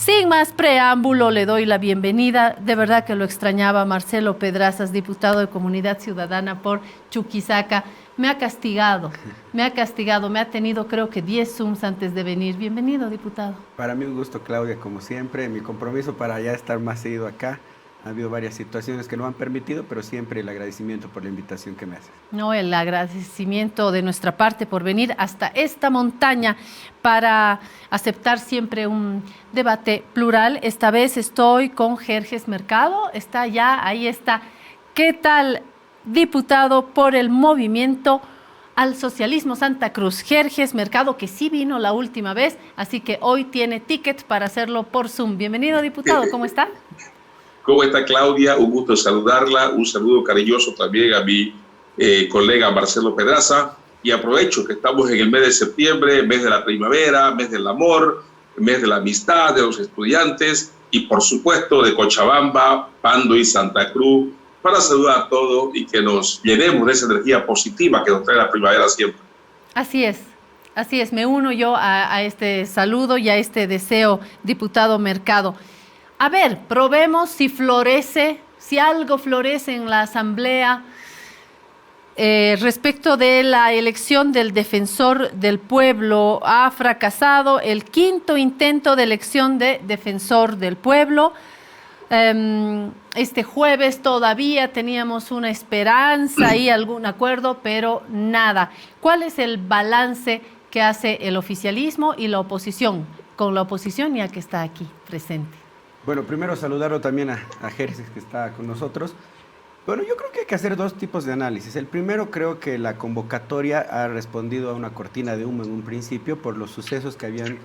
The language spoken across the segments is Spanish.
Sin más preámbulo, le doy la bienvenida. De verdad que lo extrañaba, Marcelo Pedrazas, diputado de Comunidad Ciudadana por Chuquisaca. Me ha castigado, me ha tenido creo que 10 Zooms antes de venir. Bienvenido, diputado. Para mí un gusto, Claudia, como siempre. Mi compromiso para ya estar más seguido acá. Ha habido varias situaciones que no han permitido, pero siempre el agradecimiento por la invitación que me haces. No, el agradecimiento de nuestra parte por venir hasta esta montaña para aceptar siempre un debate plural. Esta vez estoy con Jerjes Mercado, está ya, ahí está. ¿Qué tal, diputado por el Movimiento al Socialismo Santa Cruz? Jerjes Mercado, que sí vino la última vez, así que hoy tiene ticket para hacerlo por Zoom. Bienvenido, diputado, ¿cómo está? ¿Cómo está, Claudia? Un gusto saludarla. Un saludo cariñoso también a mi colega Marcelo Pedraza. Y aprovecho que estamos en el mes de septiembre, mes de la primavera, mes del amor, mes de la amistad, de los estudiantes y, por supuesto, de Cochabamba, Pando y Santa Cruz, para saludar a todos y que nos llenemos de esa energía positiva que nos trae la primavera siempre. Así es, me uno yo a este saludo y a este deseo, diputado Mercado. A ver, probemos si florece, si algo florece en la Asamblea respecto de la elección del defensor del pueblo. Ha fracasado el quinto intento de elección de defensor del pueblo. Este jueves todavía teníamos una esperanza y algún acuerdo, pero nada. ¿Cuál es el balance que hace el oficialismo y la oposición? Con la oposición ya que está aquí presente. Bueno, primero saludarlo también a Jerjes, que está con nosotros. Bueno, yo creo que hay que hacer dos tipos de análisis. El primero, creo que la convocatoria ha respondido a una cortina de humo en un principio por los sucesos que habían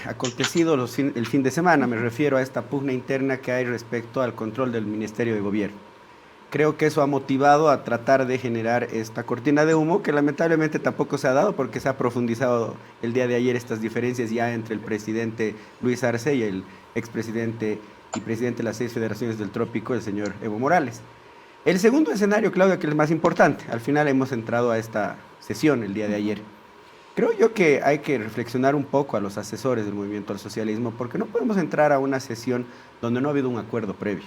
acontecido el fin de semana. Me refiero a esta pugna interna que hay respecto al control del Ministerio de Gobierno. Creo que eso ha motivado a tratar de generar esta cortina de humo, que lamentablemente tampoco se ha dado porque se ha profundizado el día de ayer estas diferencias ya entre el presidente Luis Arce y el expresidente y presidente de las 6 federaciones del Trópico, el señor Evo Morales. El segundo escenario, Claudia, que es el más importante, al final hemos entrado a esta sesión el día de ayer. Creo yo que hay que reflexionar un poco a los asesores del Movimiento al Socialismo, porque no podemos entrar a una sesión donde no ha habido un acuerdo previo.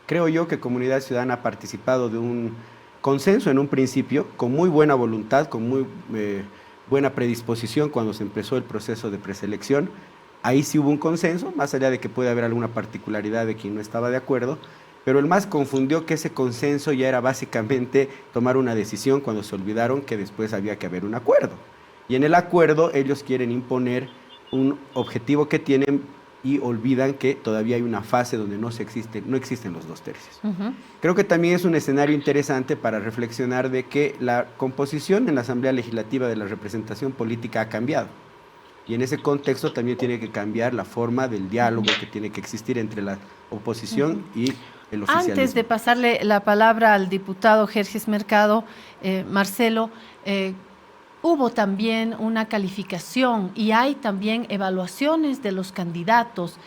Creo yo que Comunidad Ciudadana ha participado de un consenso en un principio, con muy buena voluntad, con muy buena predisposición cuando se empezó el proceso de preselección. Ahí sí hubo un consenso, más allá de que puede haber alguna particularidad de quien no estaba de acuerdo, pero el MAS confundió que ese consenso ya era básicamente tomar una decisión cuando se olvidaron que después había que haber un acuerdo. Y en el acuerdo ellos quieren imponer un objetivo que tienen y olvidan que todavía hay una fase donde no existen los 2/3. Creo que también es un escenario interesante para reflexionar de que la composición en la Asamblea Legislativa de la representación política ha cambiado. Y en ese contexto también tiene que cambiar la forma del diálogo que tiene que existir entre la oposición y el oficialismo. Antes de pasarle la palabra al diputado Jerjes Mercado, Marcelo, hubo también una calificación y hay también evaluaciones de los candidatos.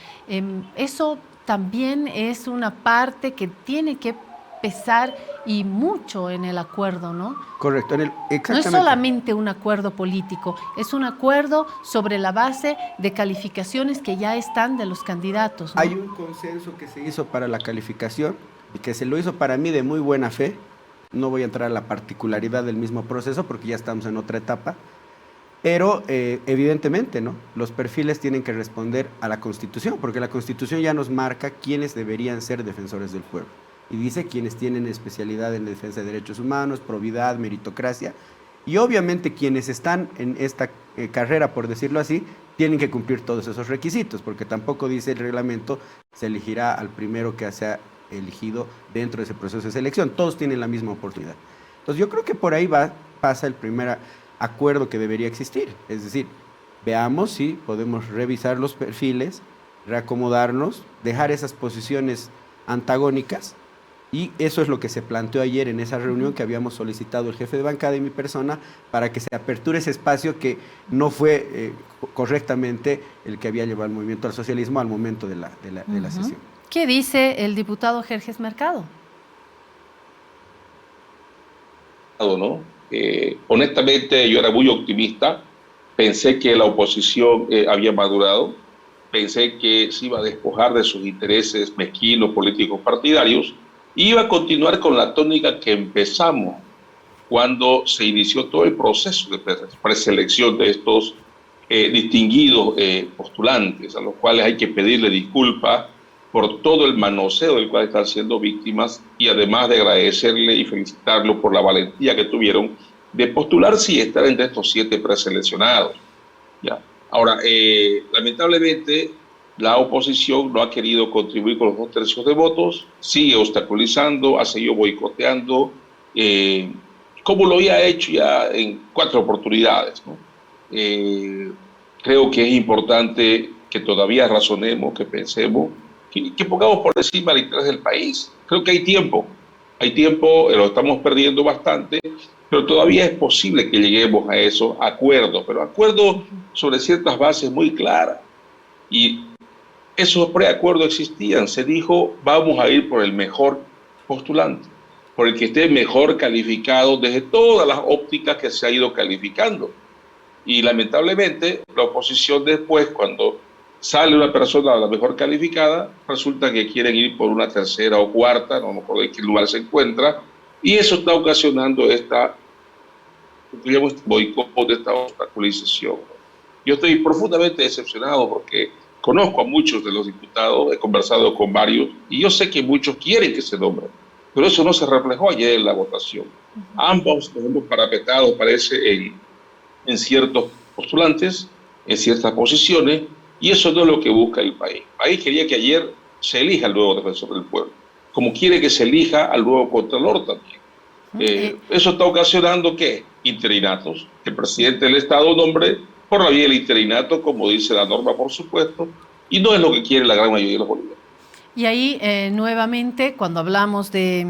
Eso también es una parte que tiene que pesar y mucho en el acuerdo, ¿no? Correcto. No es solamente un acuerdo político, es un acuerdo sobre la base de calificaciones que ya están de los candidatos, ¿no? Hay un consenso que se hizo para la calificación y que se lo hizo para mí de muy buena fe. No voy a entrar a la particularidad del mismo proceso porque ya estamos en otra etapa, pero evidentemente, ¿no?, los perfiles tienen que responder a la Constitución, porque la Constitución ya nos marca quiénes deberían ser defensores del pueblo. Y dice quienes tienen especialidad en defensa de derechos humanos, probidad, meritocracia, y obviamente quienes están en esta carrera, por decirlo así, tienen que cumplir todos esos requisitos, porque tampoco dice el reglamento, se elegirá al primero que sea elegido dentro de ese proceso de selección. Todos tienen la misma oportunidad. Entonces yo creo que por ahí pasa el primer acuerdo que debería existir, es decir, veamos si podemos revisar los perfiles, reacomodarnos, dejar esas posiciones antagónicas. Y eso es lo que se planteó ayer en esa reunión que habíamos solicitado el jefe de bancada y mi persona para que se aperture ese espacio que no fue correctamente el que había llevado el Movimiento al Socialismo al momento de la sesión. ¿Qué dice el diputado Jerjes Mercado? ¿No? Honestamente, yo era muy optimista. Pensé que la oposición había madurado. pensé que se iba a despojar de sus intereses mezquinos, políticos, partidarios, y iba a continuar con la tónica que empezamos cuando se inició todo el proceso de preselección de estos distinguidos postulantes, a los cuales hay que pedirle disculpas por todo el manoseo del cual están siendo víctimas, y además de agradecerle y felicitarlo por la valentía que tuvieron de postularse y estar entre estos 7 preseleccionados. ¿Ya? Ahora, lamentablemente, la oposición no ha querido contribuir con los 2/3 de votos, sigue obstaculizando, ha seguido boicoteando, como lo había hecho ya en 4 oportunidades, ¿no? Creo que es importante que todavía razonemos, que pensemos, que pongamos por encima el interés del país. Creo que hay tiempo, lo estamos perdiendo bastante, pero todavía es posible que lleguemos a esos acuerdos, pero acuerdos sobre ciertas bases muy claras. Y esos preacuerdos existían, se dijo, vamos a ir por el mejor postulante, por el que esté mejor calificado desde todas las ópticas que se ha ido calificando. Y lamentablemente la oposición después, cuando sale una persona la mejor calificada, resulta que quieren ir por una tercera o cuarta, no me acuerdo en qué lugar se encuentra, y eso está ocasionando esta boicot, esta obstaculización. Yo estoy profundamente decepcionado porque conozco a muchos de los diputados, he conversado con varios, y yo sé que muchos quieren que se nombre, pero eso no se reflejó ayer en la votación. Ambos nos hemos parapetado, parece, en ciertos postulantes, en ciertas posiciones, y eso no es lo que busca el país. El país quería que ayer se elija al nuevo defensor del pueblo, como quiere que se elija al nuevo contralor también. Eso está ocasionando ¿qué? Interinatos. El presidente del Estado nombre por la vía del interinato, como dice la norma, por supuesto, y no es lo que quiere la gran mayoría de los bolivianos. Y ahí, nuevamente, cuando hablamos de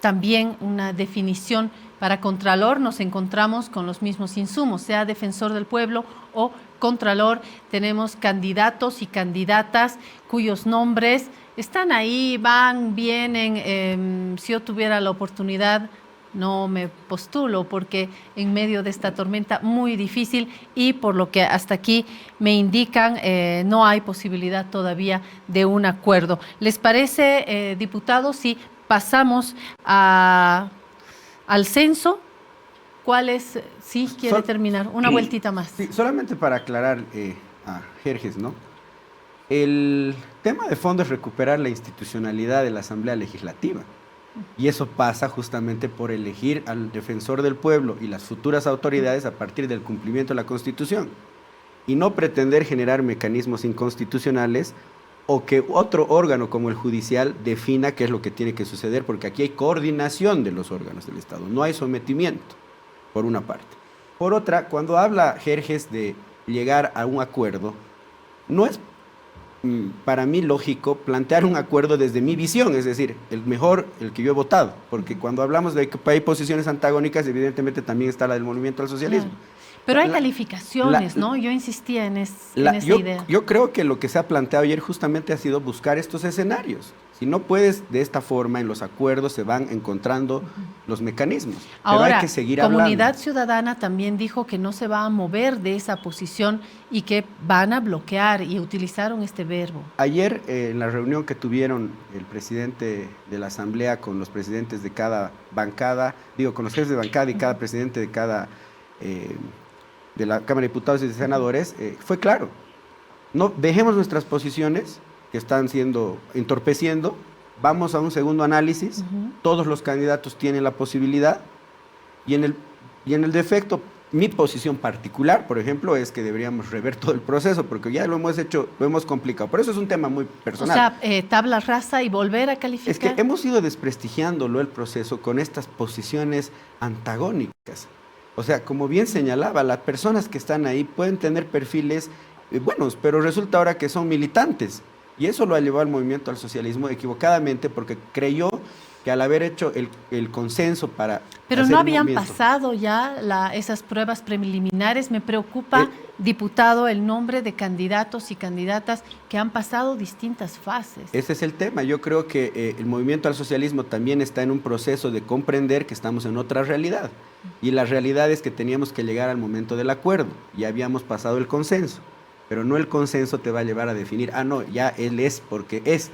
también una definición para Contralor, nos encontramos con los mismos insumos, sea defensor del pueblo o Contralor. Tenemos candidatos y candidatas cuyos nombres están ahí, van, vienen. Si yo tuviera la oportunidad, no me postulo, porque en medio de esta tormenta muy difícil, y por lo que hasta aquí me indican, no hay posibilidad todavía de un acuerdo. ¿Les parece, diputados, si pasamos al censo? ¿Cuál es? Sí, quiere terminar. Una vueltita más. Sí, solamente para aclarar a Jerjes, ¿no? El tema de fondo es recuperar la institucionalidad de la Asamblea Legislativa. Y eso pasa justamente por elegir al defensor del pueblo y las futuras autoridades a partir del cumplimiento de la Constitución. Y no pretender generar mecanismos inconstitucionales o que otro órgano como el judicial defina qué es lo que tiene que suceder, porque aquí hay coordinación de los órganos del Estado, no hay sometimiento, por una parte. Por otra, cuando habla Jerjes de llegar a un acuerdo, no es para mí lógico plantear un acuerdo desde mi visión, es decir, el mejor, el que yo he votado, porque cuando hablamos de que hay posiciones antagónicas, evidentemente también está la del movimiento al socialismo. Pero hay calificaciones, ¿no? Yo insistía en esa idea. Yo creo que lo que se ha planteado ayer justamente ha sido buscar estos escenarios. Si no puedes de esta forma, en los acuerdos se van encontrando los mecanismos. Ahora, pero hay que seguir hablando. Comunidad Ciudadana también dijo que no se va a mover de esa posición y que van a bloquear, y utilizaron este verbo. Ayer, en la reunión que tuvieron el presidente de la Asamblea con los presidentes de cada bancada, con los jefes de bancada y cada presidente de cada de la Cámara de Diputados y de Senadores, fue claro: no dejemos nuestras posiciones que están siendo entorpeciendo, vamos a un segundo análisis, todos los candidatos tienen la posibilidad, y en el defecto, mi posición particular, por ejemplo, es que deberíamos rever todo el proceso, porque ya lo hemos hecho, lo hemos complicado. Por eso es un tema muy personal. O sea, tabla rasa y volver a calificar. Es que hemos ido desprestigiándolo el proceso con estas posiciones antagónicas. O sea, como bien señalaba, las personas que están ahí pueden tener perfiles buenos, pero resulta ahora que son militantes. Y eso lo ha llevado al movimiento al socialismo equivocadamente, porque creyó que al haber hecho el consenso para... Pero no habían pasado ya esas pruebas preliminares. Me preocupa, diputado, el nombre de candidatos y candidatas que han pasado distintas fases. Ese es el tema. Yo creo que el movimiento al socialismo también está en un proceso de comprender que estamos en otra realidad. Y la realidad es que teníamos que llegar al momento del acuerdo. Ya habíamos pasado el consenso. pero no el consenso te va a llevar a definir, no, ya él es porque es.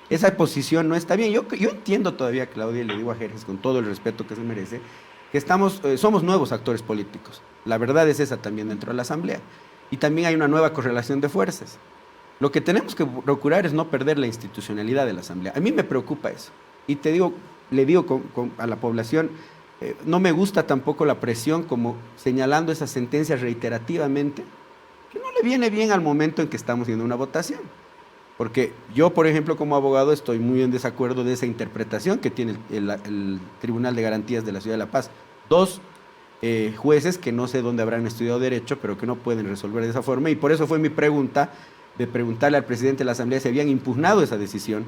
Esa posición no está bien. Yo entiendo todavía, Claudia, y le digo a Jerjes con todo el respeto que se merece, que somos nuevos actores políticos. La verdad es esa también dentro de la Asamblea. Y también hay una nueva correlación de fuerzas. Lo que tenemos que procurar es no perder la institucionalidad de la Asamblea. A mí me preocupa eso. Y le digo a la población, no me gusta tampoco la presión como señalando esas sentencias reiterativamente, que no le viene bien al momento en que estamos haciendo una votación. Porque yo, por ejemplo, como abogado, estoy muy en desacuerdo de esa interpretación que tiene el Tribunal de Garantías de la Ciudad de La Paz. Dos jueces que no sé dónde habrán estudiado Derecho, pero que no pueden resolver de esa forma. Y por eso fue mi pregunta, de preguntarle al presidente de la Asamblea si habían impugnado esa decisión,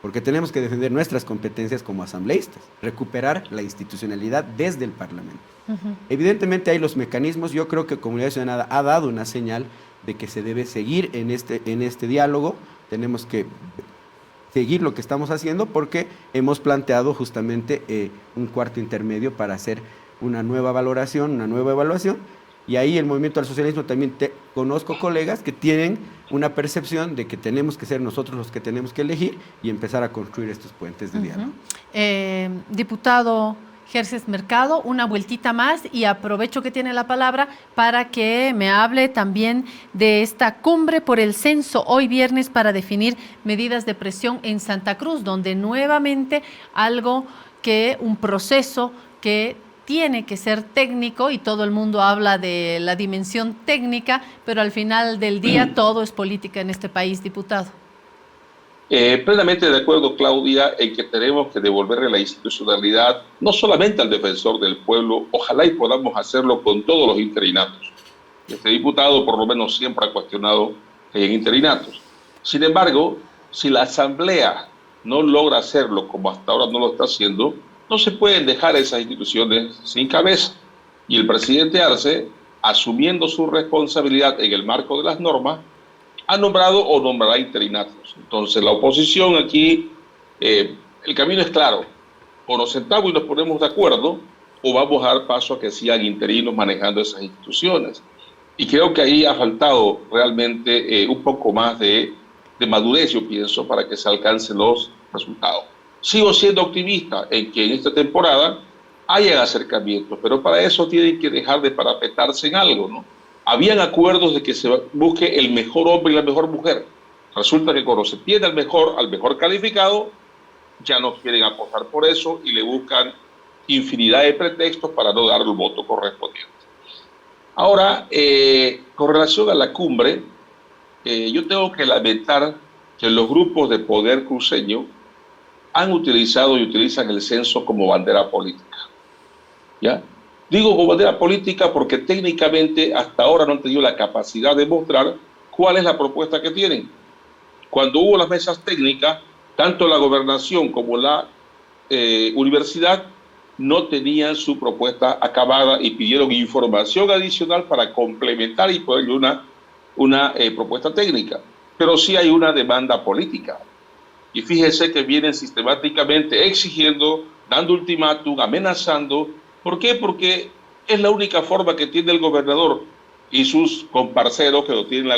porque tenemos que defender nuestras competencias como asambleístas, recuperar la institucionalidad desde el Parlamento. Evidentemente hay los mecanismos. Yo creo que Comunidad Ciudadana ha dado una señal de que se debe seguir en este diálogo. Tenemos que seguir lo que estamos haciendo porque hemos planteado justamente un cuarto intermedio para hacer una nueva valoración, una nueva evaluación. Y ahí el Movimiento al Socialismo también conozco colegas que tienen una percepción de que tenemos que ser nosotros los que tenemos que elegir y empezar a construir estos puentes de diálogo. Diputado Jerjes Mercado, una vueltita más y aprovecho que tiene la palabra para que me hable también de esta cumbre por el censo hoy viernes para definir medidas de presión en Santa Cruz, donde nuevamente un proceso que tiene que ser técnico y todo el mundo habla de la dimensión técnica, pero al final del día todo es política en este país, diputado. Plenamente de acuerdo, Claudia, en que tenemos que devolverle la institucionalidad no solamente al defensor del pueblo, ojalá y podamos hacerlo con todos los interinatos. Este diputado por lo menos siempre ha cuestionado que hay interinatos. Sin embargo, si la Asamblea no logra hacerlo como hasta ahora no lo está haciendo, no se pueden dejar esas instituciones sin cabeza. Y el presidente Arce, asumiendo su responsabilidad en el marco de las normas, ha nombrado o nombrará interinatos. Entonces, la oposición aquí, el camino es claro. O nos sentamos y nos ponemos de acuerdo, o vamos a dar paso a que sigan interinos manejando esas instituciones. Y creo que ahí ha faltado realmente un poco más de madurez, yo pienso, para que se alcancen los resultados. Sigo siendo optimista en que en esta temporada hayan acercamientos, pero para eso tienen que dejar de parapetarse en algo, ¿no? Habían acuerdos de que se busque el mejor hombre y la mejor mujer. Resulta que cuando se tiene al mejor calificado, ya no quieren apostar por eso y le buscan infinidad de pretextos para no dar el voto correspondiente. Ahora, con relación a la cumbre, yo tengo que lamentar que los grupos de poder cruceño han utilizado y utilizan el censo como bandera política. ¿Ya? Digo como bandera política porque técnicamente hasta ahora no han tenido la capacidad de mostrar cuál es la propuesta que tienen. Cuando hubo las mesas técnicas, tanto la gobernación como la universidad no tenían su propuesta acabada y pidieron información adicional para complementar y ponerle una propuesta técnica. Pero sí hay una demanda política. Y fíjese que vienen sistemáticamente exigiendo, dando ultimátum, amenazando. ¿Por qué? Porque es la única forma que tiene el gobernador y sus comparceros que lo tienen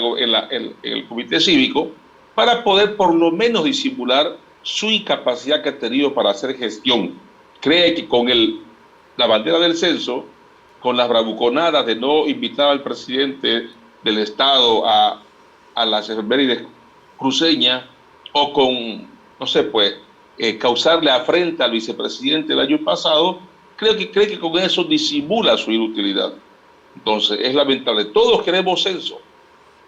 en el comité cívico para poder por lo menos disimular su incapacidad que ha tenido para hacer gestión. Cree que con la bandera del censo, con las bravuconadas de no invitar al presidente del Estado a las efemérides cruceñas o con, no sé, pues, causarle afrenta al vicepresidente el año pasado, cree que con eso disimula su inutilidad. Entonces, es lamentable. Todos queremos censo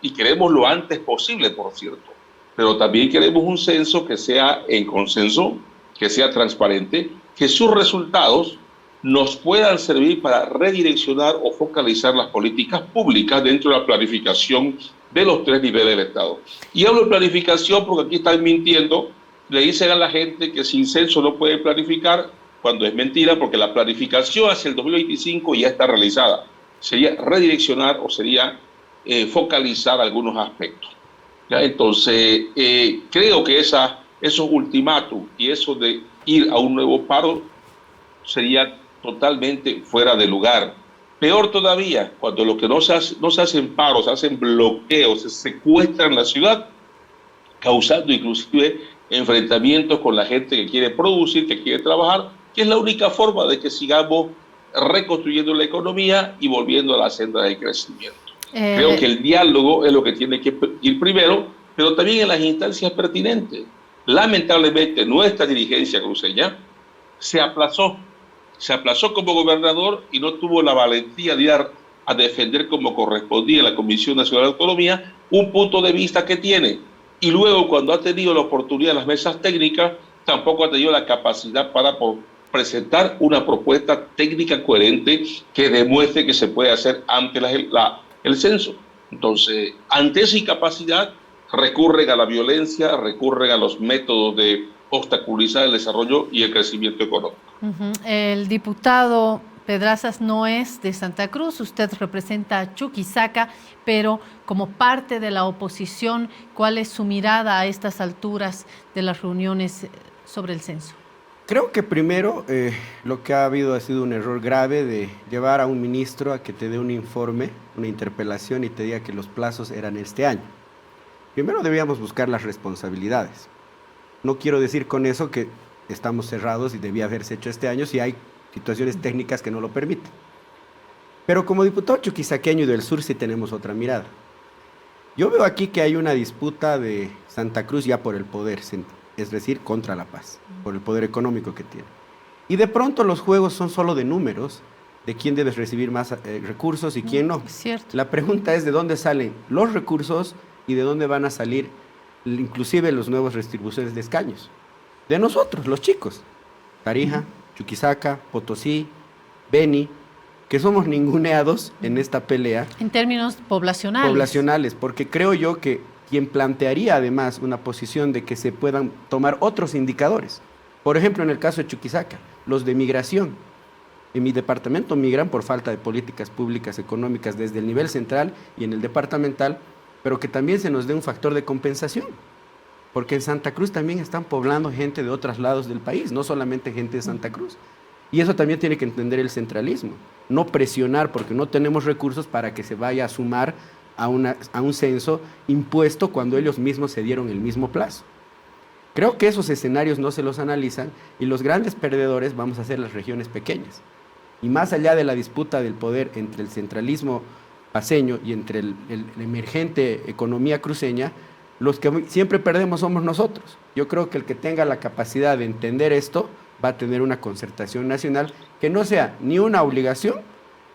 y queremos lo antes posible, por cierto, pero también queremos un censo que sea en consenso, que sea transparente, que sus resultados nos puedan servir para redireccionar o focalizar las políticas públicas dentro de la planificación de los 3 niveles del Estado. Y hablo de planificación porque aquí están mintiendo, le dicen a la gente que sin censo no puede planificar, cuando es mentira, porque la planificación hacia el 2025 ya está realizada. Sería redireccionar o sería focalizar algunos aspectos. ¿Ya? Entonces, creo que esos ultimátum y eso de ir a un nuevo paro sería totalmente fuera de lugar. Peor todavía, cuando lo que no se hacen paros, se hacen bloqueos, se secuestran la ciudad, causando inclusive enfrentamientos con la gente que quiere producir, que quiere trabajar, que es la única forma de que sigamos reconstruyendo la economía y volviendo a la senda del crecimiento. Creo que el diálogo es lo que tiene que ir primero, pero también en las instancias pertinentes. Lamentablemente, nuestra dirigencia cruceña se aplazó como gobernador y no tuvo la valentía de ir a defender como correspondía la Comisión Nacional de Autonomía un punto de vista que tiene. Y luego, cuando ha tenido la oportunidad en las mesas técnicas, tampoco ha tenido la capacidad para presentar una propuesta técnica coherente que demuestre que se puede hacer ante el censo. Entonces, ante esa incapacidad, recurren a la violencia, recurren a los métodos de obstaculizar el desarrollo y el crecimiento económico. El diputado Pedrazas no es de Santa Cruz, usted representa a Chuquisaca, pero como parte de la oposición, ¿cuál es su mirada a estas alturas de las reuniones sobre el censo? Creo que primero lo que ha habido ha sido un error grave de llevar a un ministro a que te dé un informe, una interpelación y te diga que los plazos eran este año. Primero debíamos buscar las responsabilidades. No quiero decir con eso que estamos cerrados y debía haberse hecho este año si hay situaciones técnicas que no lo permiten. Pero como diputado chuquisaqueño y del sur sí tenemos otra mirada. Yo veo aquí que hay una disputa de Santa Cruz ya por el poder, es decir, contra la paz, por el poder económico que tiene. Y de pronto los juegos son solo de números, de quién debe recibir más recursos y quién no. Es cierto. La pregunta es de dónde salen los recursos y de dónde van a salir inclusive las nuevas distribuciones de escaños. De nosotros, los chicos. Tarija, Chuquisaca, Potosí, Beni, que somos ninguneados en esta pelea. En términos poblacionales. Poblacionales, porque creo yo que quien plantearía además una posición de que se puedan tomar otros indicadores. Por ejemplo, en el caso de Chuquisaca, los de migración. En mi departamento migran por falta de políticas públicas económicas desde el nivel central y en el departamental, pero que también se nos dé un factor de compensación. Porque en Santa Cruz también están poblando gente de otros lados del país, no solamente gente de Santa Cruz. Y eso también tiene que entender el centralismo. No presionar porque no tenemos recursos para que se vaya a sumar a un censo impuesto cuando ellos mismos se dieron el mismo plazo. Creo que esos escenarios no se los analizan y los grandes perdedores vamos a ser las regiones pequeñas. Y más allá de la disputa del poder entre el centralismo paceño y entre la emergente economía cruceña, los que siempre perdemos somos nosotros. Yo creo que el que tenga la capacidad de entender esto va a tener una concertación nacional que no sea ni una obligación,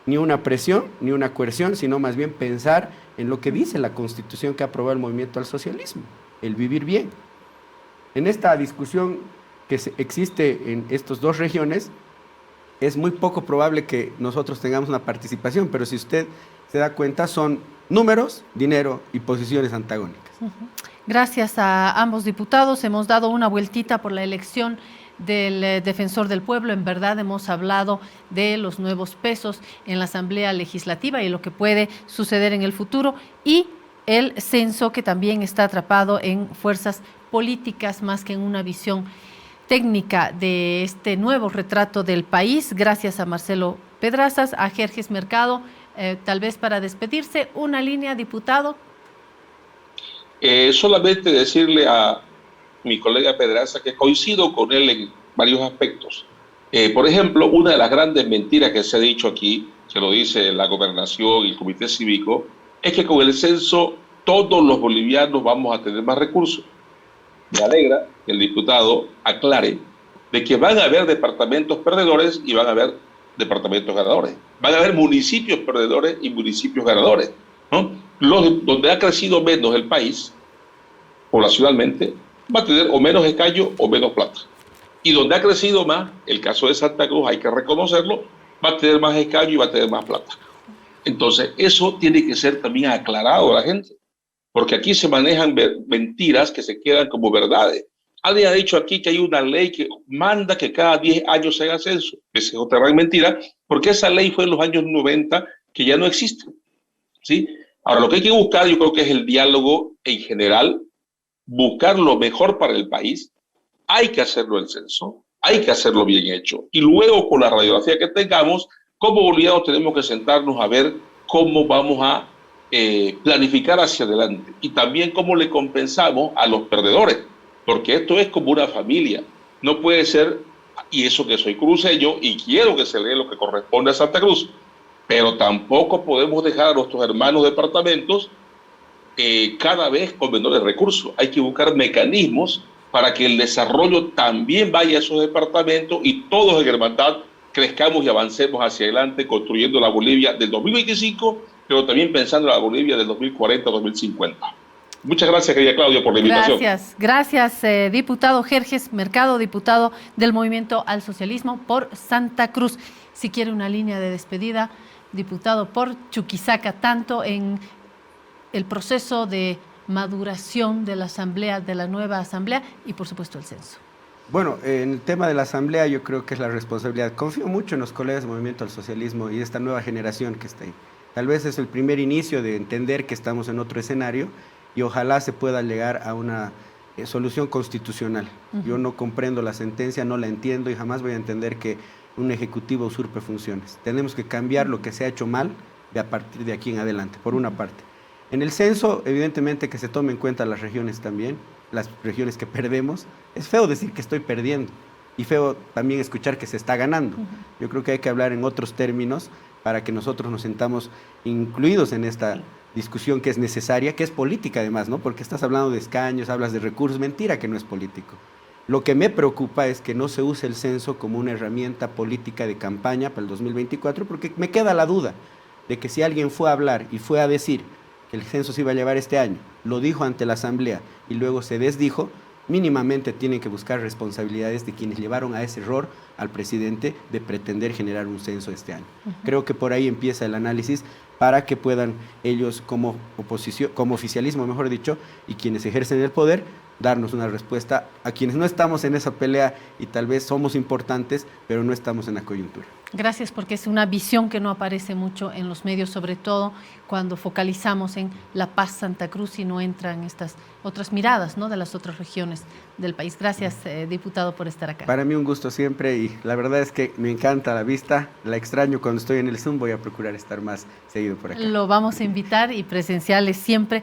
ni una presión, ni una coerción, sino más bien pensar en lo que dice la Constitución que aprobó el movimiento al socialismo, el vivir bien. En esta discusión que existe en estas dos regiones, es muy poco probable que nosotros tengamos una participación, pero si usted se da cuenta, son números, dinero y posiciones antagónicas. Gracias a ambos diputados. Hemos dado una vueltita por la elección del defensor del pueblo. En verdad hemos hablado de los nuevos pesos en la Asamblea Legislativa y lo que puede suceder en el futuro y el censo que también está atrapado en fuerzas políticas más que en una visión técnica de este nuevo retrato del país. Gracias a Marcelo Pedrazas, a Jerjes Mercado. Tal vez para despedirse, una línea, diputado. Solamente decirle a mi colega Pedraza que coincido con él en varios aspectos. Por ejemplo, una de las grandes mentiras que se ha dicho aquí, se lo dice la gobernación y el comité cívico, es que con el censo todos los bolivianos vamos a tener más recursos. Me alegra que el diputado aclare de que van a haber departamentos perdedores y van a haber departamentos ganadores. Van a haber municipios perdedores y municipios ganadores, ¿no? Donde ha crecido menos el país, poblacionalmente, va a tener o menos escaños o menos plata. Y donde ha crecido más, el caso de Santa Cruz, hay que reconocerlo, va a tener más escaños y va a tener más plata. Entonces, eso tiene que ser también aclarado a la gente, porque aquí se manejan mentiras que se quedan como verdades. Alguien ha dicho aquí que hay una ley que manda que cada 10 años se haga censo. Esa es otra gran mentira, porque esa ley fue en los años 90 que ya no existe, ¿sí? Ahora, lo que hay que buscar, yo creo que es el diálogo en general, buscar lo mejor para el país. Hay que hacerlo el censo, hay que hacerlo bien hecho. Y luego, con la radiografía que tengamos, como bolivianos tenemos que sentarnos a ver cómo vamos a planificar hacia adelante y también cómo le compensamos a los perdedores, porque esto es como una familia. No puede ser, y eso que soy cruceño y quiero que se lea lo que corresponde a Santa Cruz, pero tampoco podemos dejar a nuestros hermanos departamentos cada vez con menores recursos. Hay que buscar mecanismos para que el desarrollo también vaya a esos departamentos y todos en hermandad crezcamos y avancemos hacia adelante construyendo la Bolivia del 2025, pero también pensando en la Bolivia del 2040-2050. Muchas gracias, querida Claudia, por la invitación. Gracias, diputado Jerjes Mercado, diputado del Movimiento al Socialismo por Santa Cruz. Si quiere una línea de despedida, diputado por Chuquisaca, tanto en el proceso de maduración de la asamblea, de la nueva asamblea y por supuesto el censo. Bueno, en el tema de la asamblea yo creo que es la responsabilidad. Confío mucho en los colegas del Movimiento al Socialismo y esta nueva generación que está ahí. Tal vez es el primer inicio de entender que estamos en otro escenario y ojalá se pueda llegar a una solución constitucional. Yo no comprendo la sentencia, no la entiendo y jamás voy a entender que un ejecutivo usurpe funciones. Tenemos que cambiar lo que se ha hecho mal a partir de aquí en adelante, por una parte. En el censo, evidentemente que se tomen en cuenta las regiones también, las regiones que perdemos. Es feo decir que estoy perdiendo y feo también escuchar que se está ganando. Yo creo que hay que hablar en otros términos para que nosotros nos sintamos incluidos en esta discusión que es necesaria, que es política además, ¿no? Porque estás hablando de escaños, hablas de recursos, mentira que no es político. Lo que me preocupa es que no se use el censo como una herramienta política de campaña para el 2024, porque me queda la duda de que si alguien fue a hablar y fue a decir que el censo se iba a llevar este año, lo dijo ante la asamblea y luego se desdijo, mínimamente tienen que buscar responsabilidades de quienes llevaron a ese error al presidente de pretender generar un censo este año. Creo que por ahí empieza el análisis para que puedan ellos como oposición, como oficialismo mejor dicho, y quienes ejercen el poder, darnos una respuesta a quienes no estamos en esa pelea y tal vez somos importantes, pero no estamos en la coyuntura. Gracias, porque es una visión que no aparece mucho en los medios, sobre todo cuando focalizamos en La Paz, Santa Cruz y no entran estas otras miradas, ¿no?, de las otras regiones del país. Gracias, diputado, por estar acá. Para mí un gusto siempre y la verdad es que me encanta la vista, la extraño cuando estoy en el Zoom, voy a procurar estar más seguido por acá. Lo vamos a invitar y presenciales siempre.